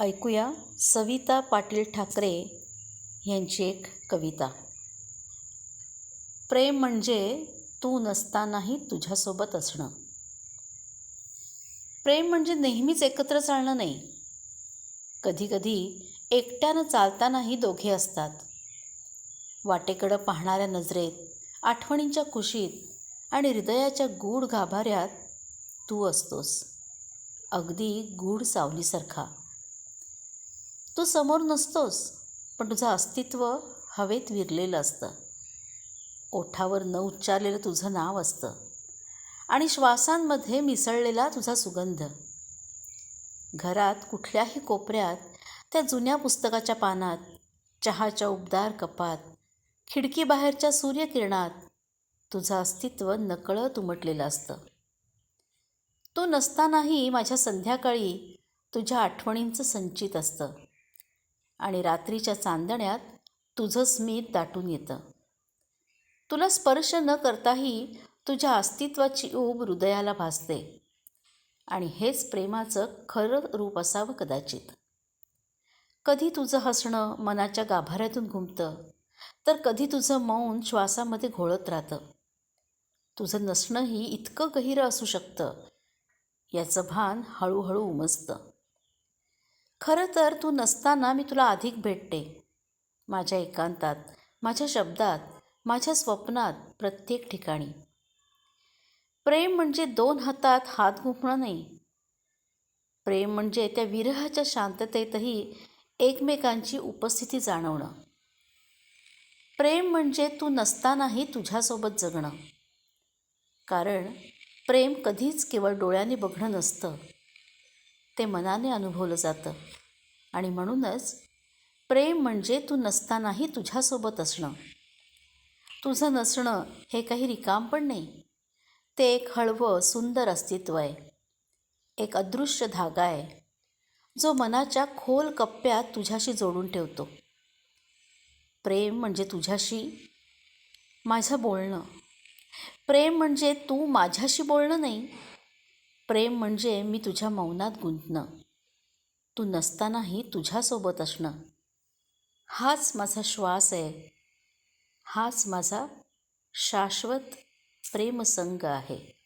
ऐकूया सविता पाटील ठाकरे यांची एक कविता. प्रेम म्हणजे तू नसतानाही तुझ्यासोबत असणं. प्रेम म्हणजे नेहमीच एकत्र चालणं नाही. कधीकधी एकट्यानं चालतानाही दोघे असतात. वाटेकडं पाहणाऱ्या नजरेत, आठवणींच्या कुशीत आणि हृदयाच्या गूढ गाभाऱ्यात तू असतोस, अगदी गूढ सावलीसारखा. तू समोर नसतोस, पण तुझं अस्तित्व हवेत विरलेलं असतं. ओठावर न उच्चारलेलं तुझं नाव असतं आणि श्वासांमध्ये मिसळलेला तुझा सुगंध. घरात कुठल्याही कोपऱ्यात, त्या जुन्या पुस्तकाच्या पानात, चहाच्या उबदार कपात, खिडकीबाहेरच्या सूर्यकिरणात तुझं अस्तित्व नकळत उमटलेलं असतं. तू नसतानाही माझ्या संध्याकाळी तुझ्या आठवणींचं संचित असतं आणि रात्रीच्या चांदण्यात तुझं स्मित दाटून येतं. तुला स्पर्श न करताही तुझ्या अस्तित्वाची ऊब हृदयाला भासते आणि हेच प्रेमाचं खरं रूप असावं कदाचित. कधी तुझं हसणं मनाच्या गाभाऱ्यातून घुमतं, तर कधी तुझं मौन श्वासामध्ये घोळत राहतं. तुझं नसणंही इतकं गहिरं असू शकतं, याचं भान हळूहळू उमजतं. खरं तर तू नसताना मी तुला अधिक भेटते, माझ्या एकांतात, माझ्या शब्दात, माझ्या स्वप्नात, प्रत्येक ठिकाणी. प्रेम म्हणजे दोन हातात हात गुंफणं नाही. प्रेम म्हणजे त्या विरहाच्या शांततेतही एकमेकांची उपस्थिती जाणवणं. प्रेम म्हणजे तू नसतानाही तुझ्यासोबत जगणं. कारण प्रेम कधीच केवळ डोळ्यांनी बघणं नसतं, ते मनाने अनुभवलं जातं. आणि म्हणूनच प्रेम म्हणजे तू नसतानाही तुझ्यासोबत असणं. तुझं नसणं हे काही रिकाम पण नाही, ते एक हळवं सुंदर अस्तित्व आहे, एक अदृश्य धागा आहे, जो मनाच्या खोल कप्प्यात तुझ्याशी जोडून ठेवतो. प्रेम म्हणजे तुझ्याशी माझं बोलणं. प्रेम म्हणजे तू माझ्याशी बोलणं नाही. प्रेम म्हणजे मी तुझ्या मौनात गुंतणं, तू नसतानाही तुझ्यासोबत असणं. हाच माझा श्वास आहे, हाच माझा शाश्वत प्रेमसंग आहे.